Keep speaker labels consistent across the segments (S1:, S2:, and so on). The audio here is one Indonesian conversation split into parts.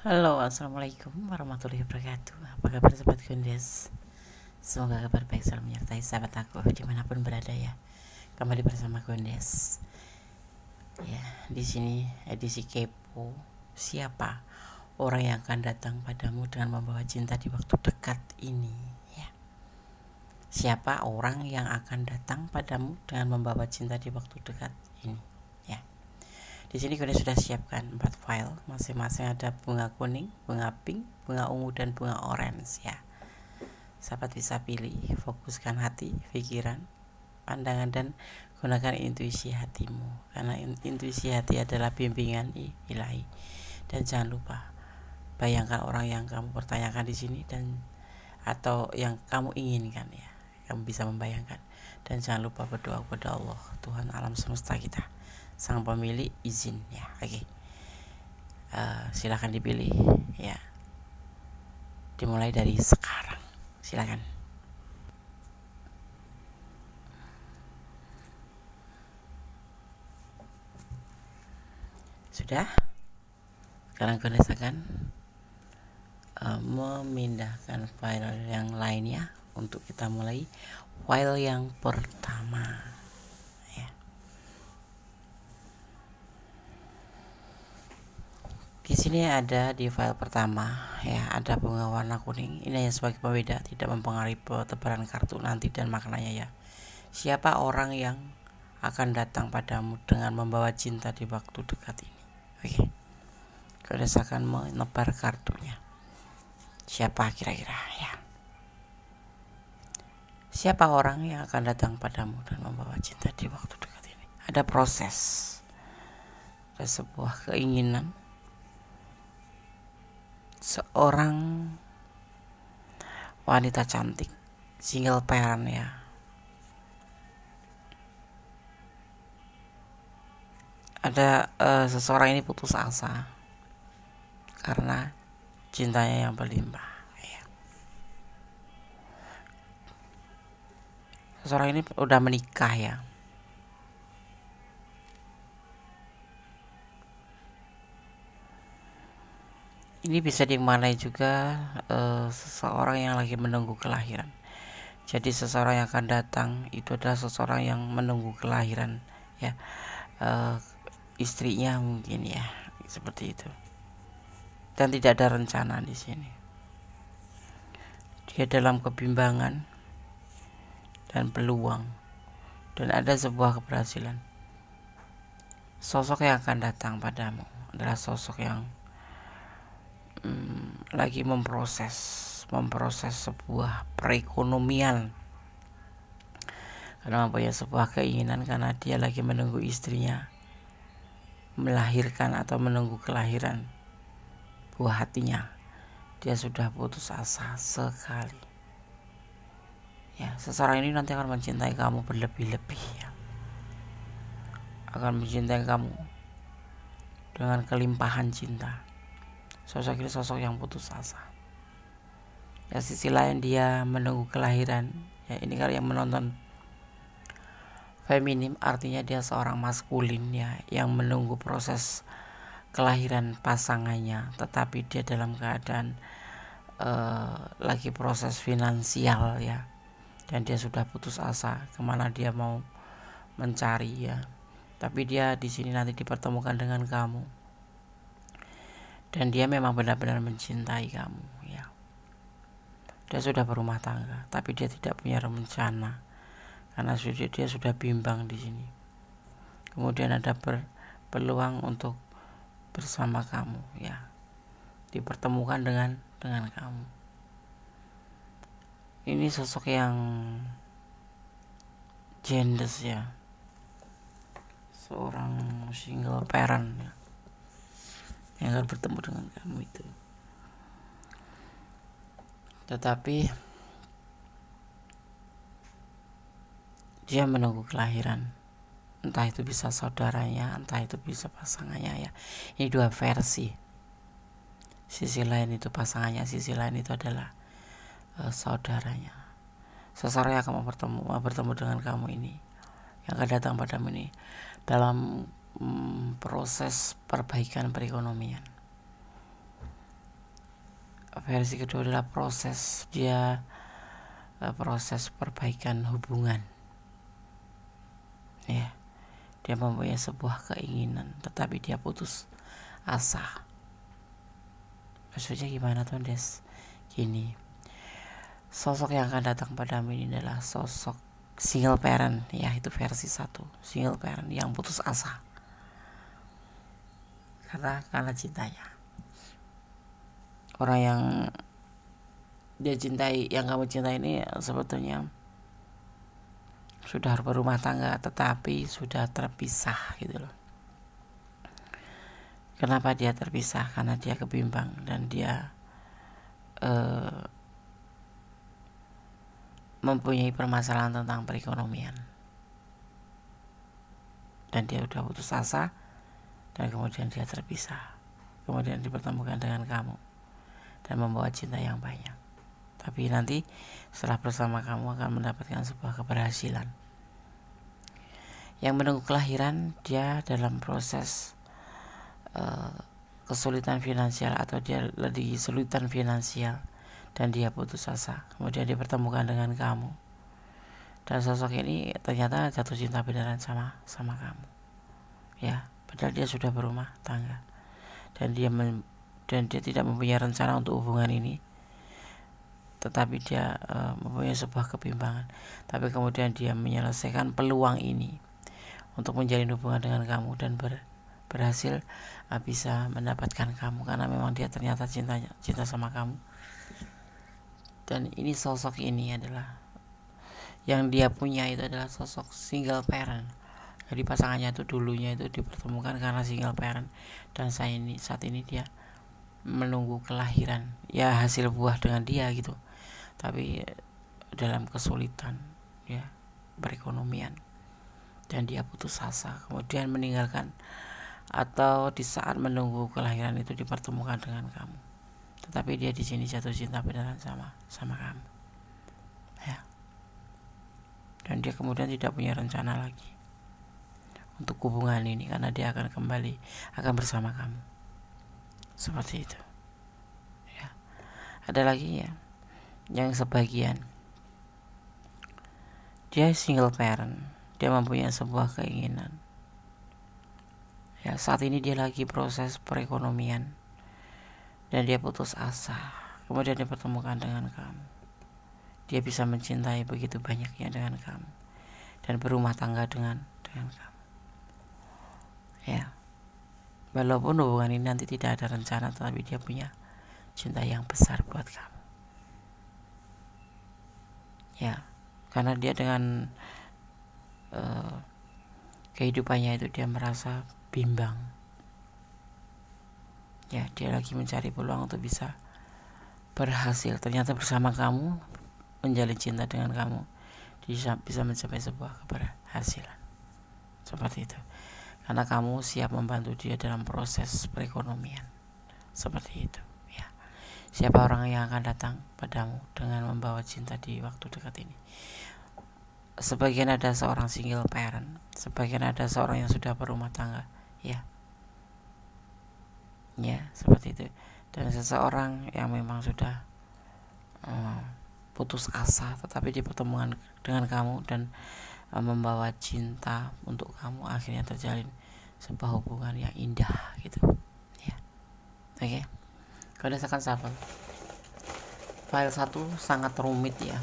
S1: Halo, assalamualaikum warahmatullahi wabarakatuh. Apa kabar sobat Gondes? Semoga kabar baik selalu menyertai sahabat aku dimanapun berada ya. Kembali bersama Gondes. Ya, di sini edisi kepo. Siapa orang yang akan datang padamu dengan membawa cinta di waktu dekat ini? Ya. Siapa orang yang akan datang padamu dengan membawa cinta di waktu dekat ini? Ya. Di sini Gondes sudah siapkan 4 file, masing-masing ada bunga kuning, bunga pink, bunga ungu dan bunga orange ya. Sahabat bisa pilih, fokuskan hati, pikiran, pandangan dan gunakan intuisi hatimu. Karena intuisi hati adalah bimbingan ilahi. Dan jangan lupa bayangkan orang yang kamu pertanyakan di sini dan atau yang kamu inginkan ya. Kamu bisa membayangkan. Dan jangan lupa berdoa kepada Allah, Tuhan alam semesta kita, sang pemilik izin ya. Oke. Silakan dipilih ya. Dimulai dari sekarang. Silakan. Sudah? Sekarang Gondes akan memindahkan file yang lainnya untuk kita mulai file yang pertama ya. Di sini ada di file pertama ya, ada bunga warna kuning. Ini hanya sebagai pembeda, tidak mempengaruhi tebaran kartu nanti dan maknanya ya. Siapa orang yang akan datang padamu dengan membawa cinta di waktu dekat ini? Oke. Gondes akan menebar kartunya. Siapa kira-kira ya? Siapa orang yang akan datang padamu dan membawa cinta di waktu dekat ini? Ada proses, ada sebuah keinginan seorang wanita cantik, single parent ya. Ada seseorang ini putus asa karena cintanya yang berlimpah ya. Seseorang ini udah menikah ya. Ini bisa dimaknai juga seseorang yang lagi menunggu kelahiran. Jadi seseorang yang akan datang itu adalah seseorang yang menunggu kelahiran ya, istrinya mungkin ya, seperti itu. Dan tidak ada rencana di sini. Dia dalam kebimbangan dan peluang, dan ada sebuah keberhasilan. Sosok yang akan datang padamu adalah sosok yang lagi memproses sebuah perekonomian, karena mempunyai sebuah keinginan, karena dia lagi menunggu istrinya melahirkan atau menunggu kelahiran buah hatinya. Dia sudah putus asa sekali ya. Seseorang ini nanti akan mencintai kamu berlebih-lebih ya, akan mencintai kamu dengan kelimpahan cinta. Sosok ini sosok yang putus asa ya. Sisi lain dia menunggu kelahiran ya. Ini kalau yang menonton feminim artinya dia seorang maskulin ya, yang menunggu proses kelahiran pasangannya, tetapi dia dalam keadaan lagi proses finansial ya, dan dia sudah putus asa kemana dia mau mencari ya. Tapi dia di sini nanti dipertemukan dengan kamu, dan dia memang benar-benar mencintai kamu ya. Dia sudah berumah tangga, tapi dia tidak punya rencana karena dia sudah bimbang di sini. Kemudian ada peluang untuk bersama kamu ya, dipertemukan dengan kamu. Ini sosok yang jendes ya, seorang single parent ya, yang akan bertemu dengan kamu itu. Tetapi dia menunggu kelahiran, entah itu bisa saudaranya, entah itu bisa pasangannya ya. Ini dua versi. Sisi lain itu pasangannya, sisi lain itu adalah saudaranya. Seseorang yang akan bertemu dengan kamu ini, yang akan datang padamu ini dalam proses perbaikan perekonomian. versi kedua adalah proses dia proses perbaikan hubungan. Ya, dia mempunyai sebuah keinginan, tetapi dia putus asa. Maksudnya gimana tuh, Des? Gini, sosok yang akan datang padamu ini adalah sosok single parent, ya, itu versi 1, single parent yang putus asa karena cintanya. Orang yang dia cintai, yang kamu cintai ini sebetulnya sudah berumah tangga tetapi sudah terpisah gitu loh. Kenapa dia terpisah? Karena dia kebimbang dan dia mempunyai permasalahan tentang perekonomian, dan dia udah putus asa, dan kemudian dia terpisah, kemudian dipertemukan dengan kamu dan membawa cinta yang banyak. Tapi nanti setelah bersama kamu akan mendapatkan sebuah keberhasilan. Yang menunggu kelahiran, dia dalam proses kesulitan finansial, atau dia lagi kesulitan finansial dan dia putus asa, kemudian dipertemukan dengan kamu, dan sosok ini ternyata jatuh cinta beneran sama kamu, ya, padahal dia sudah berumah tangga dan dia tidak mempunyai rencana untuk hubungan ini, tetapi dia mempunyai sebuah kebimbangan. Tapi kemudian dia menyelesaikan peluang ini untuk menjalin hubungan dengan kamu dan berhasil bisa mendapatkan kamu, karena memang dia ternyata cinta sama kamu. Dan ini sosok ini adalah yang dia punya itu adalah sosok single parent. Jadi pasangannya itu dulunya itu dipertemukan karena single parent, dan saat ini dia menunggu kelahiran, ya, hasil buah dengan dia gitu, tapi dalam kesulitan, ya, perekonomian, dan dia putus asa, kemudian meninggalkan, atau di saat menunggu kelahiran itu dipertemukan dengan kamu, tetapi dia di sini jatuh cinta beneran sama kamu, ya, dan dia kemudian tidak punya rencana lagi untuk hubungan ini karena dia akan bersama kamu, seperti itu, ya. Ada lagi, ya, yang sebagian dia single parent, dia mempunyai sebuah keinginan, ya, saat ini dia lagi proses perekonomian dan dia putus asa, kemudian dipertemukan dengan kamu. Dia bisa mencintai begitu banyaknya dengan kamu dan berumah tangga dengan kamu, ya. Walaupun hubungan ini nanti tidak ada rencana, tetapi dia punya cinta yang besar buat kamu, ya, karena dia dengan kehidupannya itu dia merasa bimbang, ya, dia lagi mencari peluang untuk bisa berhasil. Ternyata bersama kamu, menjalin cinta dengan kamu, dia bisa mencapai sebuah keberhasilan, seperti itu, karena kamu siap membantu dia dalam proses perekonomian, seperti itu, ya. Siapa orang yang akan datang padamu dengan membawa cinta di waktu dekat ini? Sebagian ada seorang single parent, sebagian ada seorang yang sudah berumah tangga, ya, seperti itu, dan seseorang yang memang sudah putus asa tetapi dipertemukan dengan kamu dan membawa cinta untuk kamu, akhirnya terjalin sebuah hubungan yang indah gitu, ya. Oke, berdasarkan shuffle file 1 sangat rumit, ya,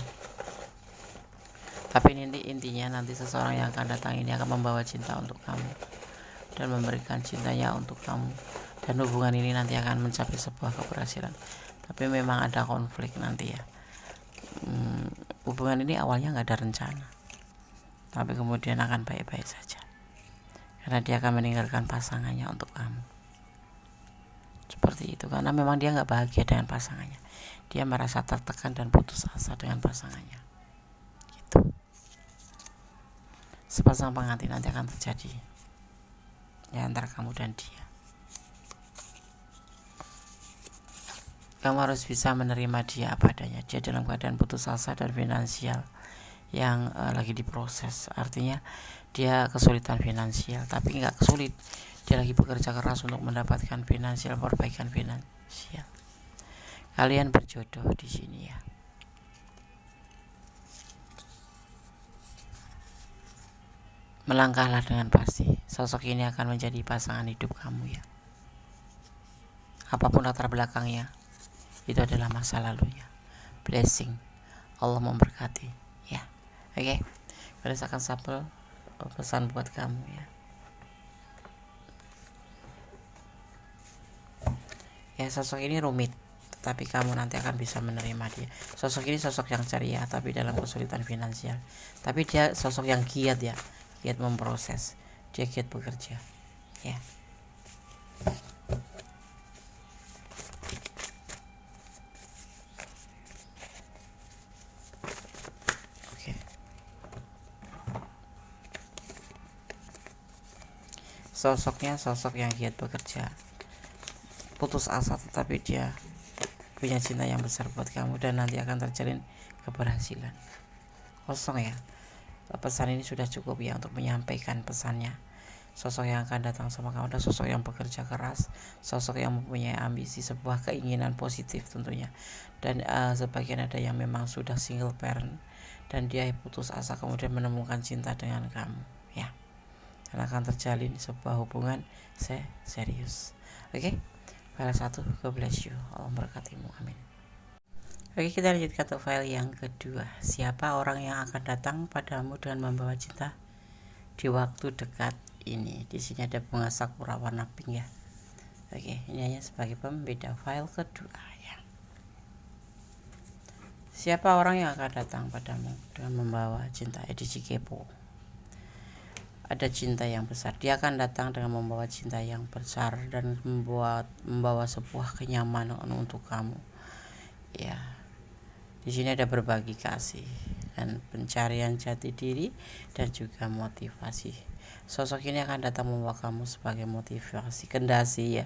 S1: tapi intinya nanti seseorang yang akan datang ini akan membawa cinta untuk kamu dan memberikan cintanya untuk kamu, dan hubungan ini nanti akan mencapai sebuah keberhasilan. Tapi memang ada konflik nanti, ya. Hubungan ini awalnya gak ada rencana, tapi kemudian akan baik-baik saja karena dia akan meninggalkan pasangannya untuk kamu, seperti itu, karena memang dia gak bahagia dengan pasangannya, dia merasa tertekan dan putus asa dengan pasangannya gitu. Sepasang pengantin nanti akan terjadi, ya, antara kamu dan dia. Kamu harus bisa menerima dia apa adanya. Dia dalam keadaan putus asa dan finansial yang lagi diproses. Artinya dia kesulitan finansial, tapi gak kesulit, dia lagi bekerja keras untuk mendapatkan finansial, perbaikan finansial. Kalian berjodoh di sini ya. Melangkahlah dengan pasti. Sosok ini akan menjadi pasangan hidup kamu ya. Apapun latar belakangnya, itu adalah masa lalunya. Blessing, Allah memberkati ya. Oke, berdasarkan sampel pesan buat kamu ya. Ya, sosok ini rumit, tetapi kamu nanti akan bisa menerima dia. Sosok ini sosok yang ceria tapi dalam kesulitan finansial. Tapi dia sosok yang giat ya, giat memproses, dia giat bekerja ya. Oke. Sosoknya sosok yang giat bekerja, putus asa tetapi dia punya cinta yang besar buat kamu dan nanti akan terjalin keberhasilan. Kosong ya. Pesan ini sudah cukup ya untuk menyampaikan pesannya. Sosok yang akan datang sama kamu adalah sosok yang bekerja keras, sosok yang mempunyai ambisi, sebuah keinginan positif tentunya. Dan sebagian ada yang memang sudah single parent dan dia putus asa kemudian menemukan cinta dengan kamu ya. Dan akan terjalin sebuah hubungan serius. Oke? File 1, God bless you. Allah memberkatimu. Amin. Oke, kita lanjutkan ke file yang kedua. Siapa orang yang akan datang padamu dengan membawa cinta di waktu dekat ini? Di sini ada bunga sakura warna pink ya. Oke, ini hanya sebagai pembeda file kedua ya. Siapa orang yang akan datang padamu dengan membawa cinta? Edisi kepo. Ada cinta yang besar. Dia akan datang dengan membawa cinta yang besar dan membawa sebuah kenyamanan untuk kamu. Ya. Di sini ada berbagi kasih dan pencarian jati diri dan juga motivasi. Sosok ini akan datang membawa kamu sebagai motivasi. Kendati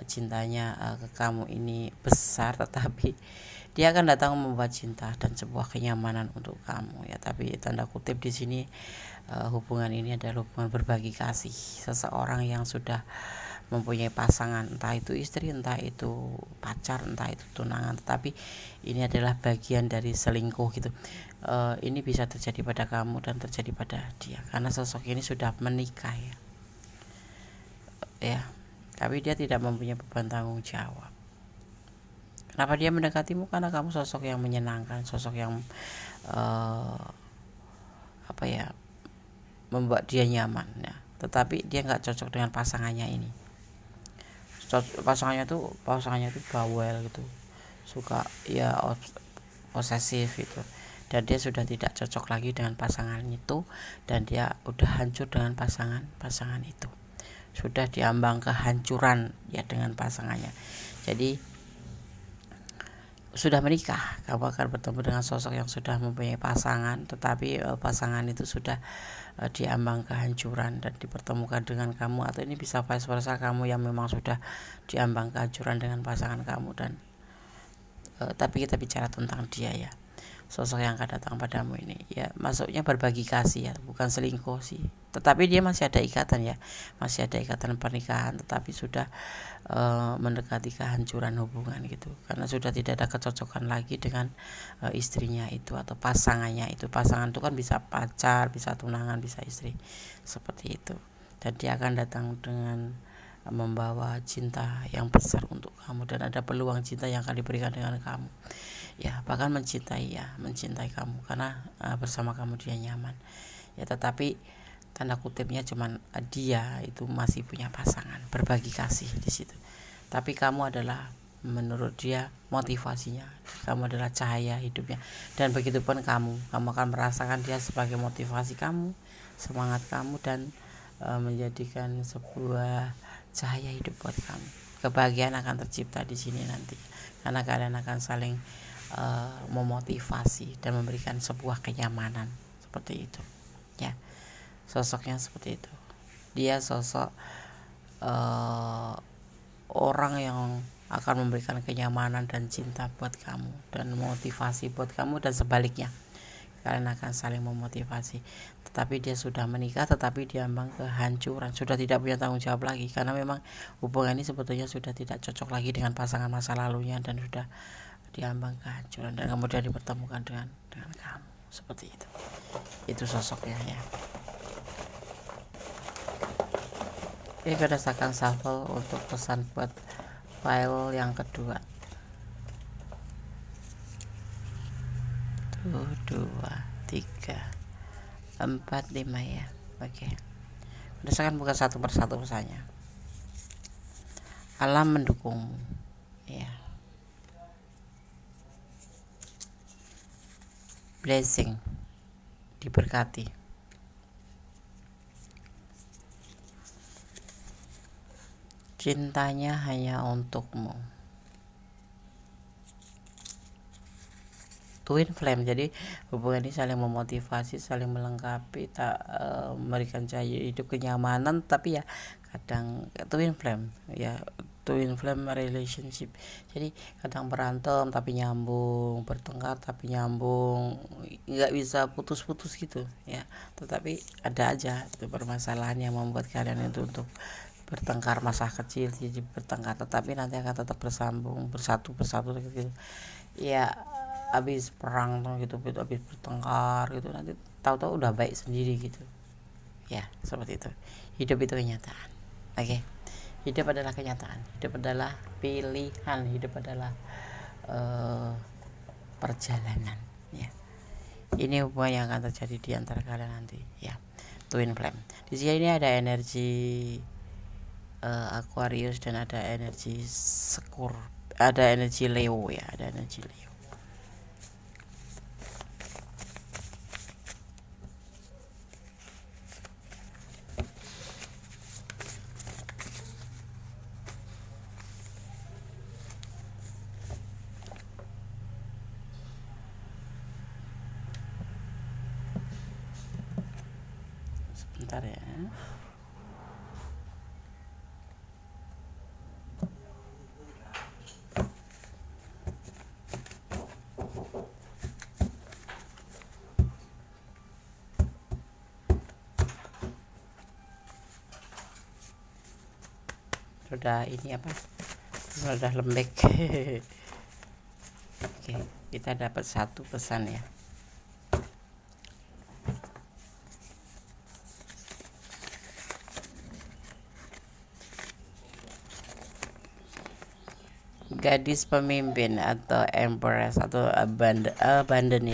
S1: cintanya ke kamu ini besar, tetapi dia akan datang membawa cinta dan sebuah kenyamanan untuk kamu ya. Tapi tanda kutip di sini hubungan ini adalah hubungan berbagi kasih. Seseorang yang sudah mempunyai pasangan, entah itu istri, entah itu pacar, entah itu tunangan, tetapi ini adalah bagian dari selingkuh gitu. Ini bisa terjadi pada kamu dan terjadi pada dia karena sosok ini sudah menikah ya, tapi dia tidak mempunyai beban tanggung jawab. Kenapa dia mendekatimu? Karena kamu sosok yang menyenangkan, sosok yang membuat dia nyaman ya. Tetapi dia nggak cocok dengan pasangannya ini. Pasangannya tuh bawel gitu, suka ya posesif gitu, dan dia sudah tidak cocok lagi dengan pasangan itu dan dia udah hancur dengan pasangan itu, sudah diambang kehancuran ya dengan pasangannya. Jadi sudah menikah, kamu akan bertemu dengan sosok yang sudah mempunyai pasangan, tetapi pasangan itu sudah diambang kehancuran dan dipertemukan dengan kamu, atau ini bisa vice versa, kamu yang memang sudah diambang kehancuran dengan pasangan kamu. Dan tapi kita bicara tentang dia ya, sosok yang akan datang padamu ini ya, masuknya berbagi kasih ya, bukan selingkuh sih, tetapi dia masih ada ikatan ya, masih ada ikatan pernikahan, tetapi sudah mendekati kehancuran hubungan gitu, karena sudah tidak ada kecocokan lagi dengan istrinya itu atau pasangannya itu. Pasangan itu kan bisa pacar, bisa tunangan, bisa istri, seperti itu. Dan dia akan datang dengan membawa cinta yang besar untuk kamu dan ada peluang cinta yang akan diberikan dengan kamu ya, bahkan mencintai kamu karena bersama kamu dia nyaman ya. Tetapi tanda kutipnya cuman dia itu masih punya pasangan, berbagi kasih di situ. Tapi kamu adalah menurut dia motivasinya, kamu adalah cahaya hidupnya, dan begitupun kamu akan merasakan dia sebagai motivasi kamu, semangat kamu, dan menjadikan sebuah cahaya hidup buat kamu. Kebahagiaan akan tercipta di sini nanti karena kalian akan saling memotivasi dan memberikan sebuah kenyamanan seperti itu ya. Sosoknya seperti itu, dia sosok orang yang akan memberikan kenyamanan dan cinta buat kamu dan motivasi buat kamu, dan sebaliknya kalian akan saling memotivasi. Tetapi dia sudah menikah, tetapi diambang kehancuran, sudah tidak punya tanggung jawab lagi, karena memang hubungan ini sebetulnya sudah tidak cocok lagi dengan pasangan masa lalunya dan sudah diambang kehancuran, dan kemudian dipertemukan dengan kamu seperti itu. Itu sosoknya ya. Ini berdasarkan shuffle untuk pesan buat file yang kedua. 1, 2, 3, 4, 5 ya. Oke. Berdasarkan bukan satu persatu pesannya. Alam mendukung ya. Blessing, diberkati. Cintanya hanya untukmu. Twin flame, jadi hubungan ini saling memotivasi, saling melengkapi, memberikan cahaya hidup, kenyamanan, tapi ya kadang twin flame ya, twin flame relationship. Jadi kadang berantem tapi nyambung, bertengkar tapi nyambung, nggak bisa putus-putus gitu ya. Tetapi ada aja itu permasalahan yang membuat kalian itu untuk bertengkar masa kecil, jadi bertengkar, tetapi nanti akan tetap bersambung, bersatu gitu ya. Habis perang gitu, habis bertengkar gitu, nanti tahu-tahu udah baik sendiri gitu ya. Seperti itu, hidup itu kenyataan. Oke. Hidup adalah kenyataan, hidup adalah pilihan, hidup adalah perjalanan ya. Ini hubungan yang akan terjadi di antara kalian nanti ya. Twin flame. Di sini ini ada energi Aquarius dan ada energi ada energi Leo ya, ada energi Leo. Sebentar ya. Sudah ini apa? Sudah lembek. Oke, kita dapat satu pesan ya. Gadis pemimpin atau empress atau abandon,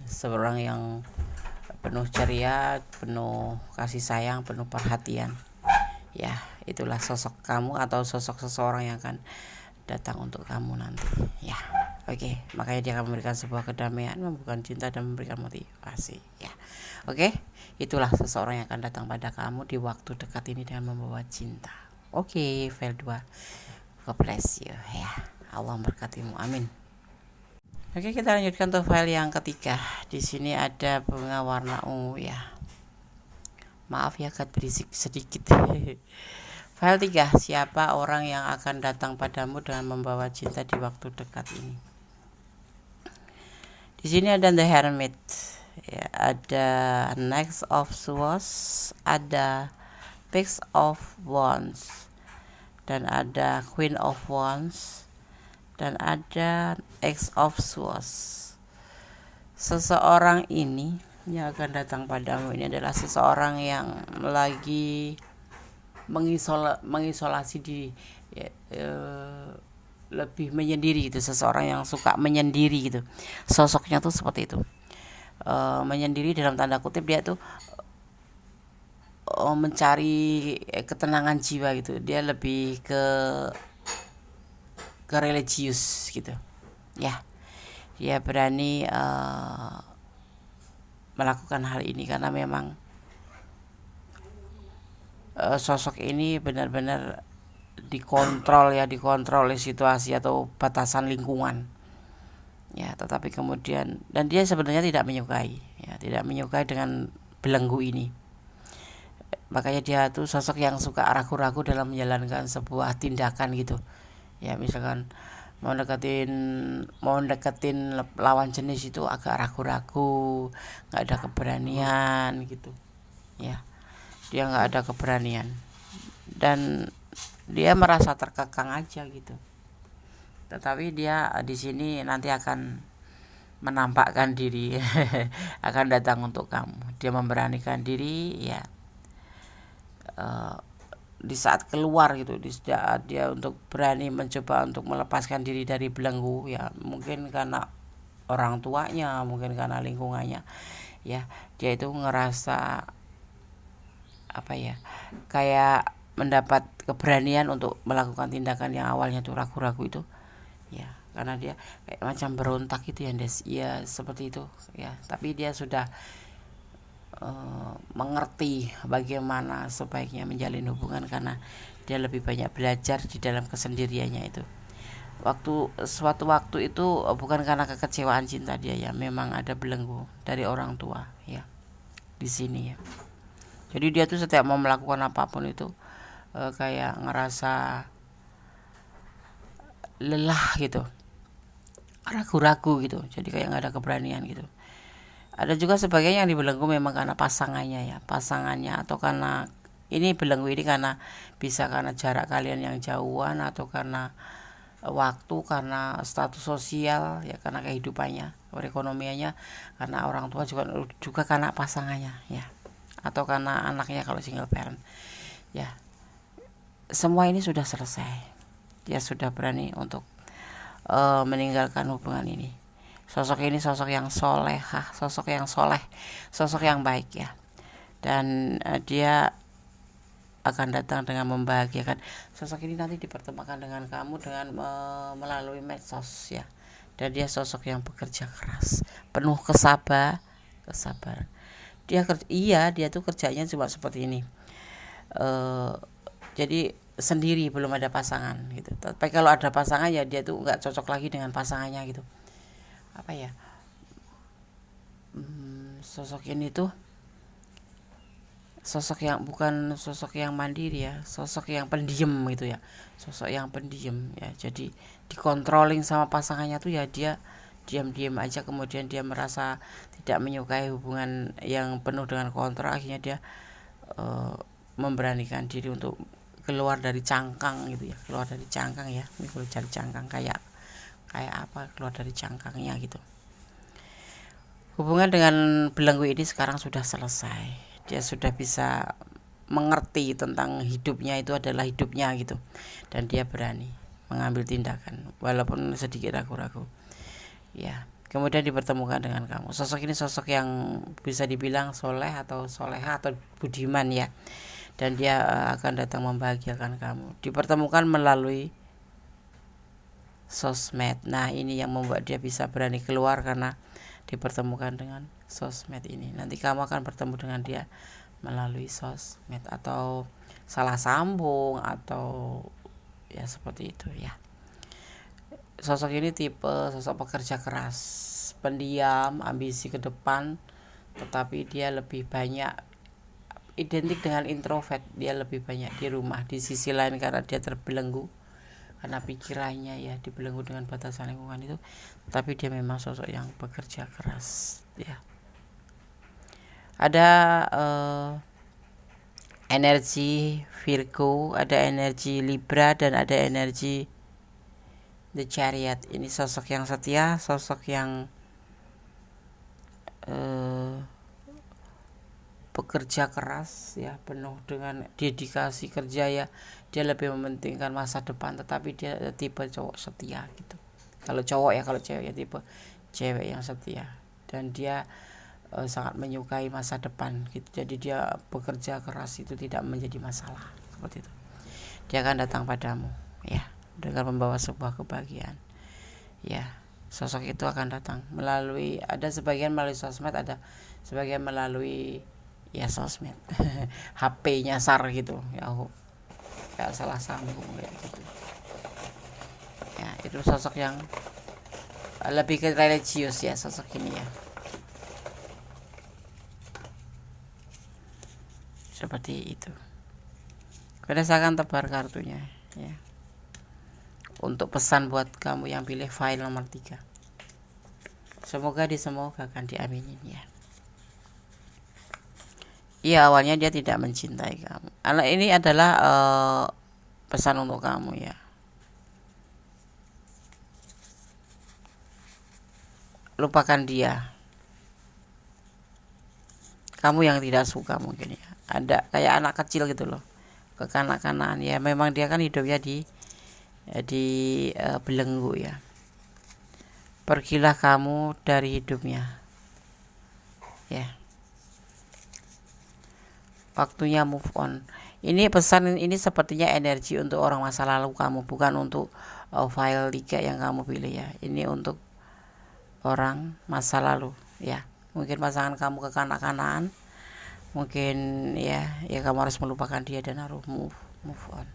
S1: seorang yang penuh ceria, penuh kasih sayang, penuh perhatian ya. Itulah sosok kamu atau sosok seseorang yang akan datang untuk kamu nanti ya. Oke, makanya dia akan memberikan sebuah kedamaian, membuka cinta, dan memberikan motivasi ya. Oke, itulah seseorang yang akan datang pada kamu di waktu dekat ini dengan membawa cinta. Oke, file 2. God bless you ya. Allah memberkatimu. Amin. Oke, kita lanjutkan untuk file yang ketiga. Di sini ada bunga warna ungu ya. Maaf ya, agak berisik sedikit. File 3. Siapa orang yang akan datang padamu dengan membawa cinta di waktu dekat ini? Di sini ada The Hermit ya, ada Knight of Swords, ada Page of Wands, dan ada Queen of Wands, dan ada Ace of Swords. Seseorang ini yang akan datang padamu ini adalah seseorang yang lagi mengisolasi diri ya, lebih menyendiri gitu. Seseorang yang suka menyendiri gitu, sosoknya tuh seperti itu. Menyendiri dalam tanda kutip, dia tuh mencari ketenangan jiwa gitu. Dia lebih ke religius gitu ya. Dia berani melakukan hal ini karena memang sosok ini benar-benar dikontrol oleh situasi atau batasan lingkungan ya. Tetapi kemudian, dan dia sebenarnya tidak menyukai dengan belenggu ini. Makanya dia tuh sosok yang suka ragu-ragu dalam menjalankan sebuah tindakan gitu ya. Misalkan mau deketin lawan jenis itu agak ragu-ragu, nggak ada keberanian gitu ya. Dia nggak ada keberanian dan dia merasa terkekang aja gitu. Tetapi dia di sini nanti akan menampakkan diri akan datang untuk kamu. Dia memberanikan diri ya, di saat keluar gitu, di saat dia untuk berani mencoba untuk melepaskan diri dari belenggu ya, mungkin karena orang tuanya, mungkin karena lingkungannya ya, dia itu ngerasa apa ya, kayak mendapat keberanian untuk melakukan tindakan yang awalnya tuh ragu-ragu itu ya, karena dia kayak macam berontak gitu ya Des ya, seperti itu ya. Tapi dia sudah mengerti bagaimana sebaiknya menjalin hubungan karena dia lebih banyak belajar di dalam kesendiriannya itu. Suatu waktu itu bukan karena kekecewaan cinta dia ya, memang ada belenggu dari orang tua ya di sini ya. Jadi dia tuh setiap mau melakukan apapun itu kayak ngerasa lelah gitu, ragu-ragu gitu, jadi kayak nggak ada keberanian gitu. Ada juga sebagian yang dibelenggu memang karena pasangannya ya, pasangannya, atau karena ini belenggu ini karena bisa karena jarak kalian yang jauhan, atau karena waktu, karena status sosial ya, karena kehidupannya, perekonomiannya, karena orang tua juga karena pasangannya ya, atau karena anaknya kalau single parent ya. Semua ini sudah selesai, dia sudah berani untuk meninggalkan hubungan ini. Sosok ini sosok yang solehah, sosok yang soleh, sosok yang baik ya. Dan dia akan datang dengan membahagiakan. Sosok ini nanti dipertemukan dengan kamu dengan melalui medsos ya. Dan dia sosok yang bekerja keras, penuh kesabaran. Dia tuh kerjanya cuma seperti ini. Jadi sendiri, belum ada pasangan gitu. Tapi kalau ada pasangan ya dia tuh nggak cocok lagi dengan pasangannya gitu. Apa ya, sosok ini tuh sosok yang bukan sosok yang mandiri ya, sosok yang pendiam gitu ya, sosok yang pendiam ya. Jadi dikontrolling sama pasangannya tuh ya, dia diam-diam aja, kemudian dia merasa tidak menyukai hubungan yang penuh dengan kontrol, akhirnya dia memberanikan diri untuk keluar dari cangkang gitu ya, keluar dari cangkang ya. Ini kalau cari cangkang kayak apa, keluar dari cangkangnya gitu. Hubungan dengan belenggu ini sekarang sudah selesai. Dia sudah bisa mengerti tentang hidupnya itu adalah hidupnya gitu. Dan dia berani mengambil tindakan walaupun sedikit ragu-ragu. Ya, kemudian dipertemukan dengan kamu. Sosok ini sosok yang bisa dibilang soleh atau soleha atau budiman ya. Dan dia akan datang membahagiakan kamu. Dipertemukan melalui sosmed. Nah, ini yang membuat dia bisa berani keluar, karena dipertemukan dengan sosmed ini. Nanti kamu akan bertemu dengan dia melalui sosmed atau salah sambung atau ya seperti itu ya. Sosok ini tipe sosok pekerja keras, pendiam, ambisi ke depan, tetapi dia lebih banyak identik dengan introvert. Dia lebih banyak di rumah. Di sisi lain karena dia terbelenggu karena pikirannya ya dibelenggu dengan batasan lingkungan itu, tapi dia memang sosok yang bekerja keras ya. Ada energi Virgo, ada energi Libra, dan ada energi The Chariot. Ini sosok yang setia, sosok yang bekerja keras ya, penuh dengan dedikasi kerja ya. Dia lebih mementingkan masa depan, tetapi dia tipe cowok setia gitu. Kalau cowok ya, kalau cewek ya tipe cewek yang setia, dan dia sangat menyukai masa depan gitu. Jadi dia bekerja keras itu tidak menjadi masalah seperti itu. Dia akan datang padamu ya dengan membawa sebuah kebahagiaan ya. Sosok itu akan datang melalui, ada sebagian melalui sosmed, ada sebagian melalui ya sosmed HP nyasar gitu ya, kayak salah sambung kayak gitu ya. Itu sosok yang lebih ke religius ya, sosok ini ya, seperti itu. Kemudian saya akan tebar kartunya ya. untuk pesan buat kamu yang pilih file nomor 3. Semoga disemogakan, diaminin ya. Iya, awalnya dia tidak mencintai kamu. Ini adalah pesan untuk kamu ya. Lupakan dia. Kamu yang tidak suka mungkin ya. Ada kayak anak kecil gitu loh, kekanak-kanakan ya. Memang dia kan hidupnya di belenggu ya. Pergilah kamu dari hidupnya ya. Waktunya move on. Ini pesan ini sepertinya energi untuk orang masa lalu kamu, bukan untuk file 3 yang kamu pilih ya. Ini untuk orang masa lalu ya. Mungkin pasangan kamu kekanak-kanakan, mungkin ya kamu harus melupakan dia dan harus move on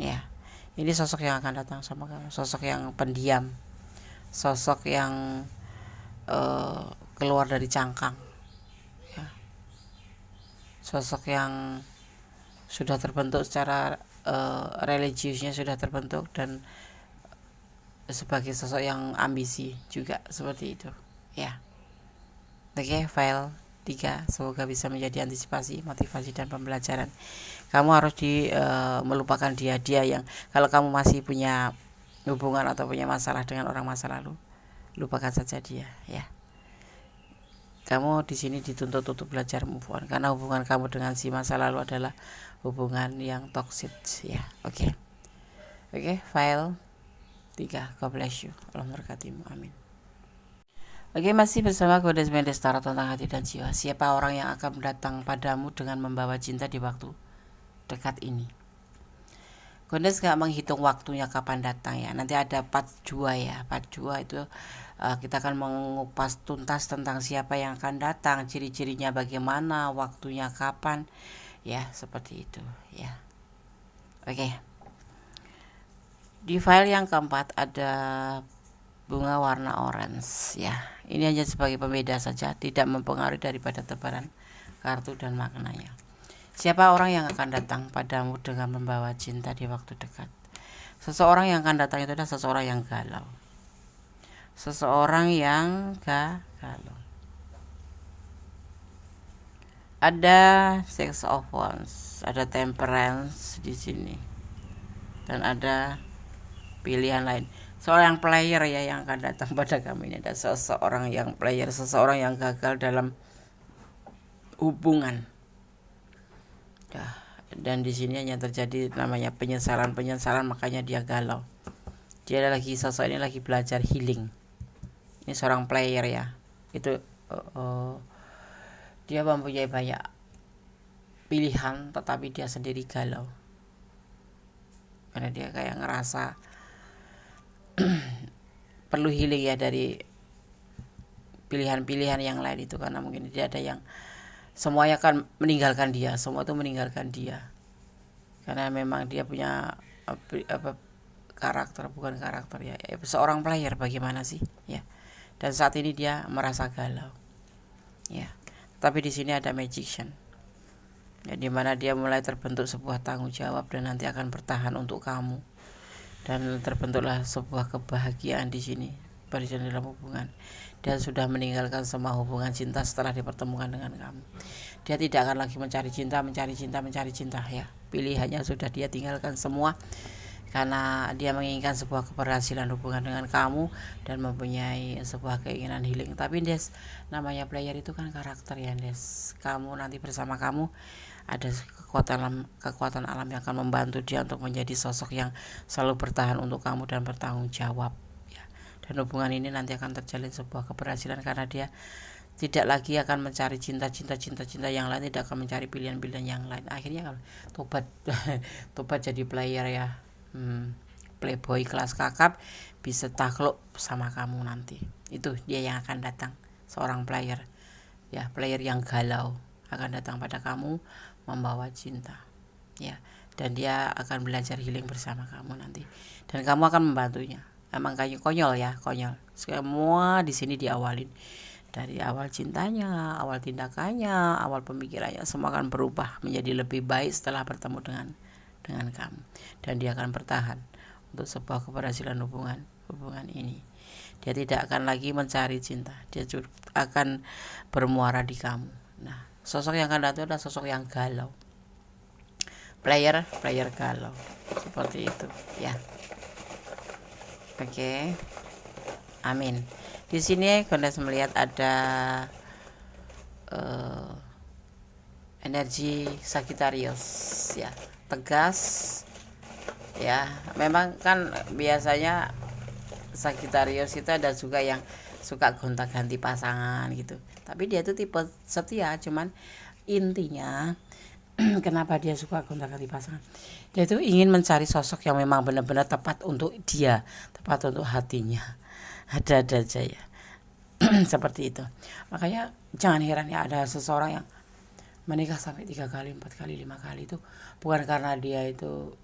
S1: ya. Ini sosok yang akan datang sama kamu, sosok yang pendiam, sosok yang keluar dari cangkang ya. Sosok yang sudah terbentuk secara religiusnya sudah terbentuk, dan sebagai sosok yang ambisi juga seperti itu ya. Oke, file 3 semoga bisa menjadi antisipasi, motivasi, dan pembelajaran. Kamu harus melupakan dia yang kalau kamu masih punya hubungan atau punya masalah dengan orang masa lalu, lupakan saja dia ya. Kamu di sini dituntut untuk belajar move on, karena hubungan kamu dengan si masa lalu adalah hubungan yang toxic ya. Oke, file 3. God bless you. Allah memberkatimu. Amin. Oke, masih bersama Goddess Mendes Tarot tentang hati dan jiwa. Siapa orang yang akan datang padamu dengan membawa cinta di waktu dekat ini? Goddess gak menghitung waktunya kapan datang ya. Nanti ada part 2 ya. Part 2 itu kita akan mengupas tuntas tentang siapa yang akan datang, ciri-cirinya bagaimana, waktunya kapan ya, seperti itu ya. Oke. Di file yang keempat ada bunga warna orange ya. Ini hanya sebagai pembeda saja, tidak mempengaruhi daripada tebaran kartu dan maknanya. Siapa orang yang akan datang padamu dengan membawa cinta di waktu dekat? Seseorang yang akan datang itu adalah seseorang yang galau. Seseorang yang galau. Ada Six of Wands, ada Temperance di sini, dan ada pilihan lain. Seorang player ya yang akan datang pada kamu ini. Ada seseorang yang player, seseorang yang gagal dalam hubungan ya. Dan di sini hanya terjadi namanya penyesalan, makanya dia galau. Dia lagi, sosok ini lagi belajar healing. Ini seorang player ya. Itu dia mempunyai banyak pilihan, tetapi dia sendiri galau karena dia kayak ngerasa perlu healing ya dari pilihan-pilihan yang lain itu, karena mungkin dia ada yang semuanya akan meninggalkan dia, semua itu meninggalkan dia karena memang dia punya bukan karakter ya, seorang player bagaimana sih ya. Dan saat ini dia merasa galau ya. Tapi di sini ada magician ya, dimana dia mulai terbentuk sebuah tanggung jawab dan nanti akan bertahan untuk kamu. Dan terbentuklah sebuah kebahagiaan di sini pada dalam hubungan. Dia sudah meninggalkan semua hubungan cinta setelah dipertemukan dengan kamu. Dia tidak akan lagi mencari cinta ya. Pilihannya sudah dia tinggalkan semua karena dia menginginkan sebuah keberhasilan hubungan dengan kamu dan mempunyai sebuah keinginan healing. Tapi Des, namanya player itu kan karakter ya Des. Kamu nanti bersama kamu ada kekuatan alam yang akan membantu dia untuk menjadi sosok yang selalu bertahan untuk kamu dan bertanggung jawab ya. Dan hubungan ini nanti akan terjalin sebuah keberhasilan karena dia tidak lagi akan mencari cinta yang lain, tidak akan mencari pilihan-pilihan yang lain. Akhirnya tobat tobat jadi player ya, playboy kelas kakap, bisa takluk sama kamu nanti. Itu dia yang akan datang, seorang player ya, player yang galau akan datang pada kamu membawa cinta ya, dan dia akan belajar healing bersama kamu nanti, dan kamu akan membantunya. Emang kayak konyol ya, konyol semua di sini diawalin dari awal cintanya, awal tindakannya, awal pemikirannya, semua akan berubah menjadi lebih baik setelah bertemu dengan kamu, dan dia akan bertahan untuk sebuah keberhasilan hubungan ini. Dia tidak akan lagi mencari cinta, dia akan bermuara di kamu. Nah, sosok yang akan datang adalah sosok yang galau, player galau, seperti itu ya. Oke. Amin. Di sini Gondes melihat ada energi Sagittarius ya, tegas ya. Memang kan biasanya Sagittarius itu ada juga yang suka gonta-ganti pasangan gitu, tapi dia itu tipe setia. Cuman intinya kenapa dia suka gonta-ganti pasangan, dia itu ingin mencari sosok yang memang benar-benar tepat untuk dia, tepat untuk hatinya. Ada aja ya. Seperti itu. Makanya jangan heran ya ada seseorang yang menikah sampai 3 kali, 4 kali, 5 kali, itu bukan karena dia itu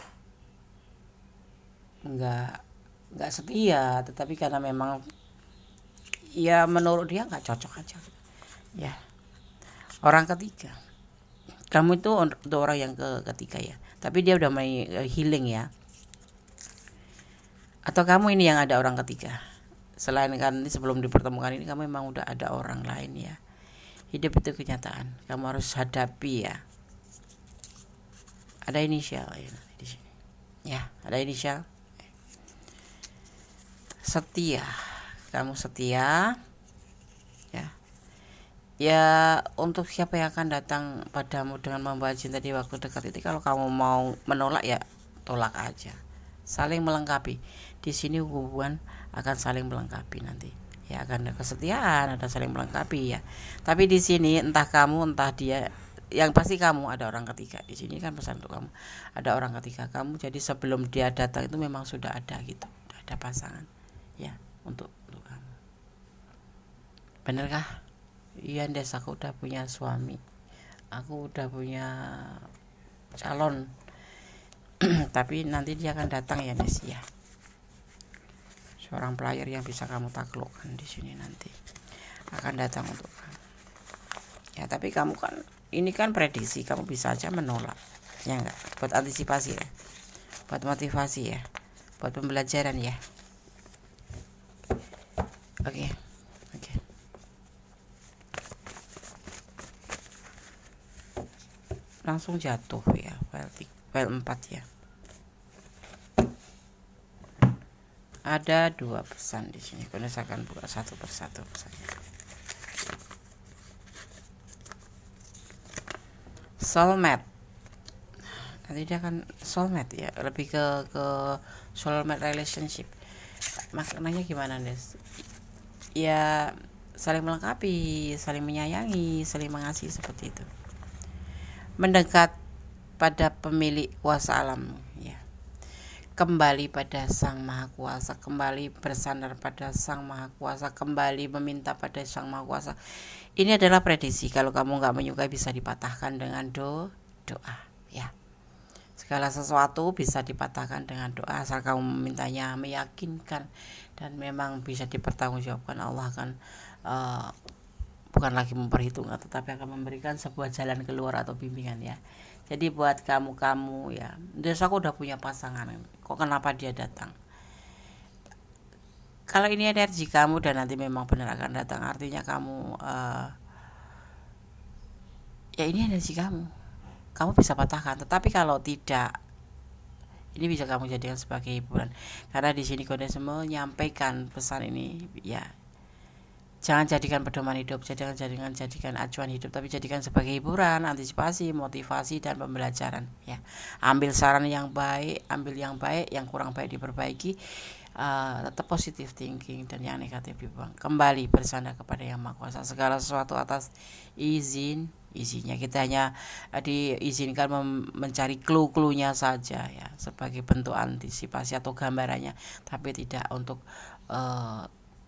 S1: nggak setia, tetapi karena memang ya menurut dia nggak cocok aja ya. Orang ketiga, kamu itu untuk orang yang ketiga ya, tapi dia udah mulai healing ya. Atau kamu ini yang ada orang ketiga, selain kan ini sebelum dipertemukan ini kamu memang udah ada orang lain ya. Hidup itu kenyataan, kamu harus hadapi ya. Ada inisial ya di sini ya, ada inisial. Setia, kamu setia ya. Ya, untuk siapa yang akan datang padamu dengan membawa cinta di waktu dekat itu, kalau kamu mau menolak ya tolak aja. Saling melengkapi. Di sini hubungan akan saling melengkapi nanti. Ya, akan ada kesetiaan, ada saling melengkapi ya. Tapi di sini entah kamu entah dia, yang pasti kamu ada orang ketiga. Di sini kan pesan untuk kamu. Ada orang ketiga kamu, jadi sebelum dia datang itu memang sudah ada gitu. Sudah ada pasangan. Ya, untuk kamu. Benerkah? Iya, Des, aku udah punya suami, aku udah punya calon. Tapi nanti dia akan datang ya, Des ya. Seorang player yang bisa kamu taklukkan di sini nanti akan datang untuk kamu. Ya, tapi kamu kan ini kan prediksi, kamu bisa aja menolak. Ya enggak? Buat antisipasi ya. Buat motivasi ya. Buat pembelajaran ya. Oke. Langsung jatuh ya, file 4 ya. Ada 2 pesan di sini. Saya akan buka satu persatu pesannya. Soulmate. Nanti dia akan soulmate ya, lebih ke soulmate relationship. Maknanya gimana, Des? Ya, saling melengkapi, saling menyayangi, saling mengasihi, seperti itu. Mendekat pada pemilik kuasa alam ya. Kembali pada Sang Maha Kuasa, kembali bersandar pada Sang Maha Kuasa, kembali meminta pada Sang Maha Kuasa. Ini adalah prediksi. Kalau kamu nggak menyukai bisa dipatahkan dengan doa ya. Segala sesuatu bisa dipatahkan dengan doa asal kamu memintanya meyakinkan dan memang bisa dipertanggungjawabkan. Allah akan bukan lagi memperhitungkan, tetapi akan memberikan sebuah jalan keluar atau bimbingan ya. Jadi buat kamu ya, Des, aku udah punya pasangan, kok kenapa dia datang? Kalau ini energi kamu dan nanti memang benar akan datang, artinya kamu ya ini energi kamu bisa patahkan. Tetapi kalau tidak, ini bisa kamu jadikan sebagai hiburan, karena di sini Gondes menyampaikan pesan ini ya. Jangan jadikan pedoman hidup, jadikan acuan hidup, tapi jadikan sebagai hiburan, antisipasi, motivasi, dan pembelajaran ya. Ambil saran yang baik, yang kurang baik diperbaiki, tetap positive thinking, dan yang negatif dibuang. Kembali bersandar kepada Yang Maha Kuasa. Segala sesuatu atas izinnya. Kita hanya diizinkan mencari clue-cluenya saja ya, sebagai bentuk antisipasi atau gambarannya, tapi tidak untuk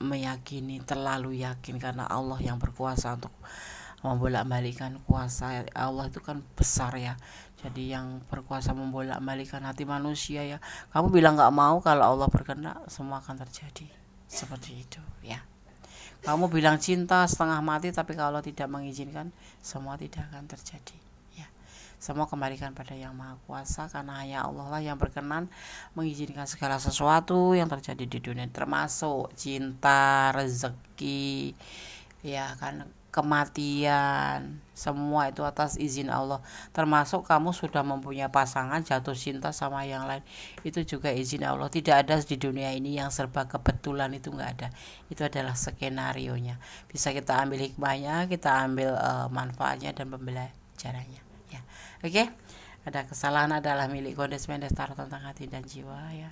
S1: meyakini, terlalu yakin, karena Allah yang berkuasa untuk membolak-balikan kuasa. Allah itu kan besar ya, jadi yang berkuasa membolak-balikan hati manusia ya. Kamu bilang nggak mau, kalau Allah berkehendak semua akan terjadi, seperti itu ya. Kamu bilang cinta setengah mati, tapi kalau tidak mengizinkan semua tidak akan terjadi ya. Semua kembalikan pada Yang Maha Kuasa, karena hanya Allah lah yang berkenan mengizinkan segala sesuatu yang terjadi di dunia, termasuk cinta, rezeki, ya kan, kematian, semua itu atas izin Allah. Termasuk kamu sudah mempunyai pasangan, jatuh cinta sama yang lain, itu juga izin Allah. Tidak ada di dunia ini yang serba kebetulan, itu nggak ada. Itu adalah skenario nya. Bisa kita ambil hikmahnya, kita ambil manfaatnya dan pembelajarannya, ya. Oke. Ada kesalahan adalah milik Kondes Mendestar tentang hati dan jiwa, ya.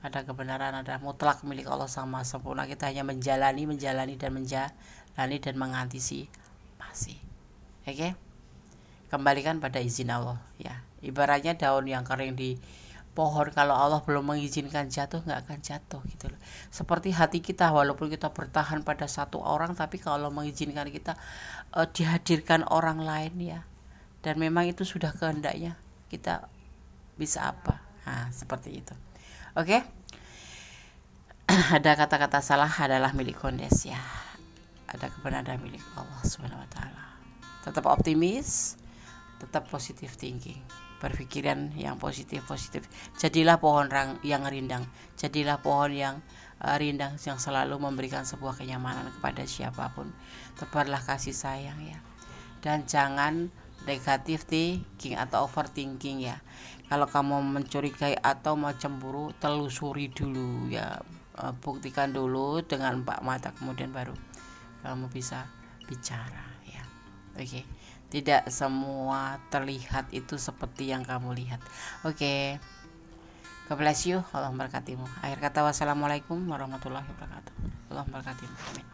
S1: Ada kebenaran adalah mutlak milik Allah sama sempurna. Kita hanya menjalani dan mengantisipasi. Oke. Kembalikan pada izin Allah, ya. Ibaratnya daun yang kering di pohon, kalau Allah belum mengizinkan jatuh, nggak akan jatuh gitu loh. Seperti hati kita, walaupun kita bertahan pada satu orang, tapi kalau mengizinkan kita dihadirkan orang lain, ya, dan memang itu sudah kehendaknya, kita bisa apa? Nah, seperti itu. Oke. Ada kata-kata salah adalah milik Kondes, ya. Ada kebenaran milik Allah Subhanahu wa taala. Tetap optimis, tetap positive thinking, berpikiran yang positif. Jadilah pohon yang rindang, jadilah pohon yang rindang yang selalu memberikan sebuah kenyamanan kepada siapapun. Tebarlah kasih sayang, ya. Dan jangan negatif thinking atau overthinking, ya. Kalau kamu mencurigai atau mau cemburu, telusuri dulu, ya. Buktikan dulu dengan 4 mata, kemudian baru kamu bisa bicara, ya. Oke. Tidak semua terlihat itu seperti yang kamu lihat. Oke. God bless you. Allah memberkatimu. Akhir kata, wassalamualaikum warahmatullahi wabarakatuh. Allah memberkatimu. Amin.